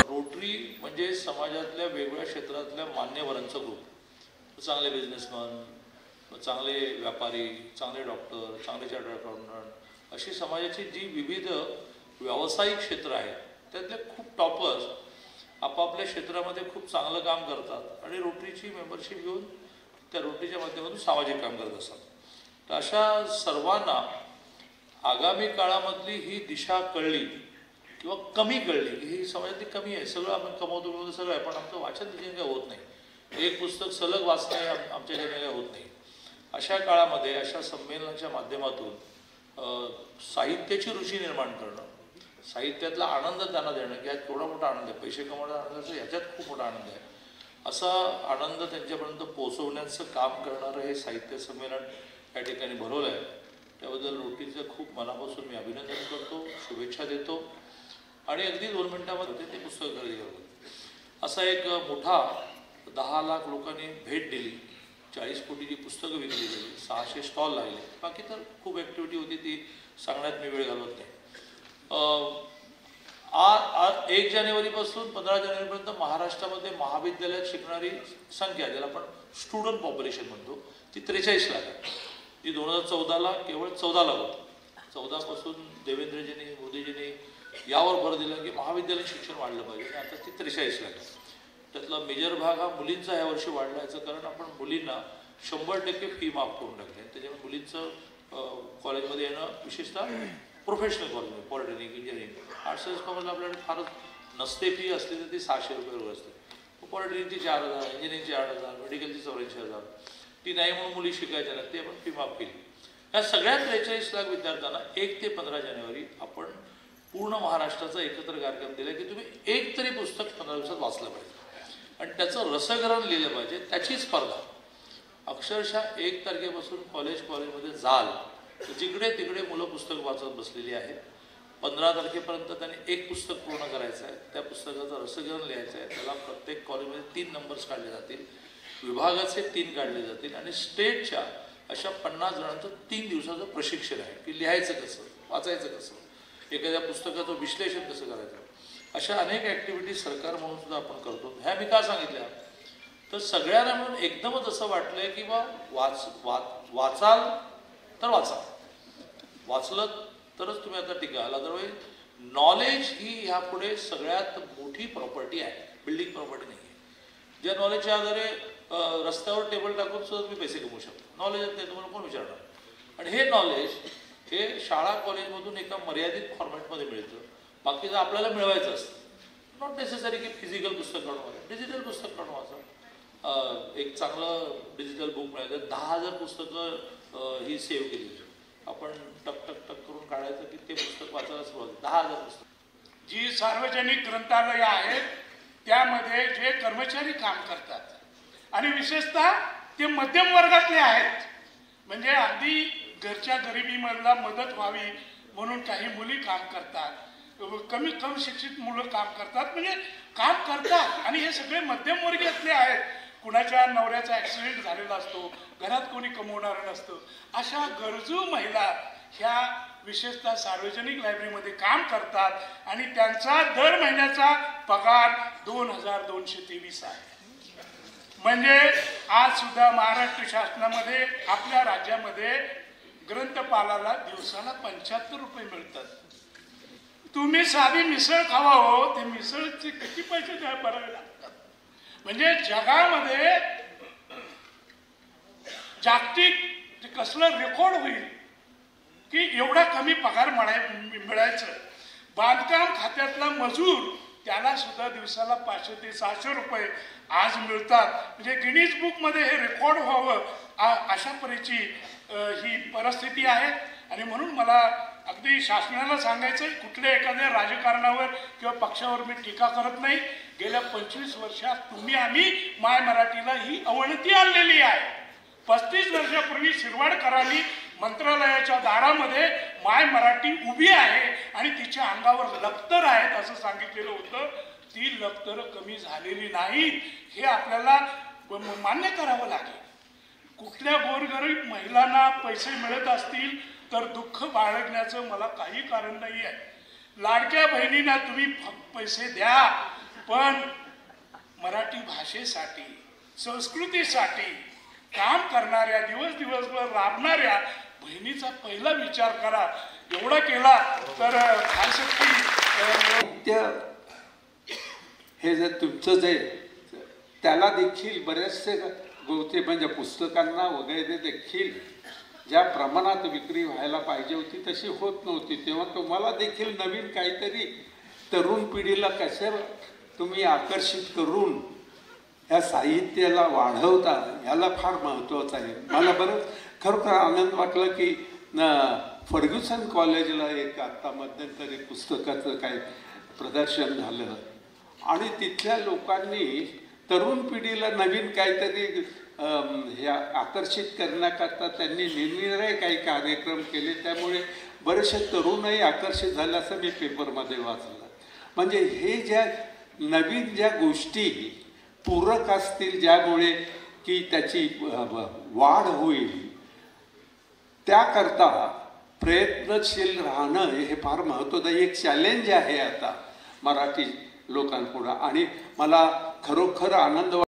Rotary म्हणजे समाजातल्या वेगवेगळ्या क्षेत्रातल्या मान्यवरांचा ग्रुप. चांगले बिझनेसमन, चांगले व्यापारी, चांगले डॉक्टर, चांगले चार्टर्ड अकाउंटंट, अशी समाजाची जी विविध व्यावसायिक क्षेत्र आहेत त्यातले खूप टॉपर्स आपापल्या क्षेत्रामध्ये खूप चांगलं काम करतात आणि रोटरीची मेंबरशिप घेऊन त्या रोटरीच्या माध्यमातून सामाजिक काम करत असतात. तर अशा सर्वांना आगामी काळामधली ही दिशा कळली किंवा कमी कळली की ही समाजातली कमी आहे, सगळं आपण कमवतो सगळं आहे, पण आमचं वाचन दिशेने काय होत नाही, एक पुस्तक सलग वाचणे आमच्या ह्याने काय होत नाही. अशा काळामध्ये अशा संमेलनाच्या माध्यमातून साहित्याची रुची निर्माण करणं, साहित्यातला आनंद त्यांना देणं की यात केवढा मोठा आनंद आहे, पैसे कमवण्याचा आनंद असतो, याच्यात खूप मोठा आनंद आहे, असा आनंद त्यांच्यापर्यंत पोहोचवण्याचं काम करणारं हे साहित्य संमेलन या ठिकाणी भरवलं आहे. त्याबद्दल रोटरीचं खूप मनापासून मी अभिनंदन करतो, शुभेच्छा देतो आणि अगदी 2 मिनिटांमध्ये ते पुस्तक खरेदी करतो. असा एक मोठा 10 लाख लोकांनी भेट दिली, 40 कोटीची पुस्तकं विकली गेली, 600 स्टॉल लागले, बाकी तर खूप ॲक्टिव्हिटी होती ती सांगण्यात मी वेळ घालवत नाही. 1 जानेवारीपासून 15 जानेवारीपर्यंत महाराष्ट्रामध्ये महाविद्यालयात शिकणारी संख्या, ज्याला आपण स्टुडंट पॉप्युलेशन म्हणतो, ती 43 लाख आहे, जी 2014ला केवळ 14 लाख होती. 14पासून देवेंद्रजींनी, मोदीजींनी यावर भर दिला की महाविद्यालयीन शिक्षण वाढलं पाहिजे, आता ती 43 लाख आहे. त्यातला मेजर भाग हा मुलींचा यावर्षी वाढला. याचं कारण आपण मुलींना 100% फी माफ करून टाकली, त्याच्यामुळे मुलींचं कॉलेजमध्ये येणं, विशेषतः प्रोफेशनल कॉलेजमध्ये, पॉलिटेक्निक, इंजिनिअरिंग, आर्ट्स सायन्स कॉलेजला आपल्याकडे फारच नसते, फी असली तर ती 600 रुपये असते. पॉलिटेक्निकची 4000, इंजिनिअरिंगची 8000, मेडिकलची 84,000, ती नाही म्हणून मुली शिकायच्या नाही, ते आपण फी माफ केली. या सगळ्या 43 लाख विद्यार्थ्यांना 1 ते 15 जानेवारी आपण पूर्ण महाराष्ट्राचा एकत्र कार्यक्रम दिला की तुम्ही एक तरी पुस्तक 15 दिवसात वाचलं पाहिजे आणि त्याचं रसग्रहण लिहिलं पाहिजे. त्याची स्पर्धा अक्षरशः 1 तारखेपासून कॉलेजमध्ये जाल तर जिकडे तिकडे मुलं पुस्तक वाचत बसलेली आहेत. 15 तारखेपर्यंत त्यांनी 1 पुस्तक पूर्ण करायचं आहे, त्या पुस्तकाचं रसग्रहण लिहायचं आहे. त्याला प्रत्येक कॉलेजमध्ये 3 नंबर्स काढले जातील, विभागाचे 3 काढले जातील आणि स्टेटच्या अशा 50 जणांचं 3 दिवसाचं प्रशिक्षण आहे की लिहायचं कसं, वाचायचं कसं, एखाद्या पुस्तकाचं विश्लेषण कसं करायचं. अशा अनेक ॲक्टिव्हिटीज सरकार म्हणून सुद्धा आपण करतो. ह्या मी का सांगितल्या तर सगळ्यांना म्हणून एकदमच असं वाटलंय की बा वाचाल तर वाचलं तरच तुम्ही आता टिकाल, अदरवाईज नॉलेज ही ह्यापुढे सगळ्यात मोठी प्रॉपर्टी आहे, बिल्डिंग प्रॉपर्टी नाही आहे. ज्या नॉलेजच्या आधारे रस्त्यावर टेबल टाकून सुद्धा तुम्ही पैसे कमवू शकता. नॉलेज आहे तुम्हाला कोण विचारणार. आणि हे नॉलेज हे शाळा कॉलेजमधून एका मर्यादित फॉर्मॅटमध्ये मिळतं, बाकीचं आपल्याला मिळवायचं असतं. नॉट नेसेसरी की फिजिकल पुस्तक काढून वाचा, डिजिटल पुस्तक काढून वाचा. एक चांगलं डिजिटल बुक मिळालं, 10,000 पुस्तकं ही सेव्ह केली, आपण टक टक टक करून काढायचं की ते पुस्तक वाचायला सुरुवात. 10,000 पुस्तक. जी सार्वजनिक ग्रंथालयं आहेत त्यामध्ये जे कर्मचारी काम करतात आणि विशेषतः ते मध्यम वर्गातले आहेत, म्हणजे अगदी घरच्या गरिबीमधला मदत व्हावी म्हणून काही मुली काम करतात, कम शिक्षित मुलं काम करतात, म्हणजे काम करतात आणि हे सगळे मध्यमवर्गीयातले आहेत. कुणाच्या नवऱ्याचा ॲक्सिडेंट झालेला असतो, घरात कोणी कमवणारं नसतं, अशा गरजू महिला ह्या विशेषतः सार्वजनिक लायब्ररीमध्ये काम करतात आणि त्यांचा दर महिन्याचा पगार 2,223 आहे. म्हणजे आज सुद्धा महाराष्ट्र शासनामध्ये आपल्या राज्यामध्ये ग्रंथपालाला दिवसाला 75 रुपये मिळतात. तुम्ही साधी मिसळ खावा हो, ते मिसळचे किती पैसे भरावे लागतात. म्हणजे जगामध्ये जागतिक कसलं रेकॉर्ड होईल की एवढा कमी पगार मिळायचं. बांधकाम खात्यातला मजूर त्याला सुद्धा दिवसाला 500 ते 600 रुपये आज मिळतात. म्हणजे गिनीज बुकमध्ये हे रेकॉर्ड व्हावं अशा परीची ही परिस्थिती आहे. आणि म्हणून मला अगदी शासनाला सांगायचं आहे, कुठल्या एखाद्या राजकारणावर किंवा पक्षावर मी टीका करत नाही. गेल्या 25 वर्षात तुम्ही आम्ही माय मराठीला ही अवनती आणलेली आहे. 35 वर्षापूर्वी शिरवाडकरांनी मंत्रालयाच्या दारामध्ये माय मराठी उभी आहे आणि तिच्या अंगावर लखतर आहेत असं सांगितलेलं होतं. ती लखतर कमी झालेली नाही हे आपल्याला मान्य करावं लागेल. कुठल्या गोरगरीब महिलांना पैसे मिळत असतील तर दुःख बाळगण्याचं मला काही कारण नाही आहे. लाडक्या बहिणींना तुम्ही पैसे द्या, पण मराठी भाषेसाठी, संस्कृतीसाठी काम करणाऱ्या, दिवसभर राबणाऱ्या बहिणीचा पहिला विचार करा. एवढा केला तर हे जर तुमचं जे त्याला देखील बरेचसे गोष्टी म्हणजे पुस्तकांना वगैरे देखील ज्या प्रमाणात विक्री व्हायला पाहिजे होती तशी होत नव्हती. तेव्हा तुम्हाला देखील नवीन काहीतरी तरुण पिढीला कसं तुम्ही आकर्षित करून ह्या साहित्याला वाढवता ह्याला फार महत्त्वाचं आहे. मला बरंच खरोखर आनंद वाटला की फर्ग्युसन कॉलेजला एक आत्ता मध्यंतरी पुस्तकाचं काय प्रदर्शन झालं आणि तिथल्या लोकांनी तरुण पिढीला नवीन काहीतरी हे आकर्षित करण्याकरता त्यांनी निरनिराळे काही कार्यक्रम केले. त्यामुळे बरेचसे तरुणही आकर्षित झाले असं मी पेपरमध्ये वाचलं. म्हणजे हे ज्या नवीन ज्या गोष्टी पूरक असतील ज्यामुळे की त्याची वाढ होईल त्याकरता प्रयत्नशील राहणं हे फार महत्त्वाचं एक चॅलेंज आहे आता मराठी लोकांपुढं. आणि मला खरोखर आनंद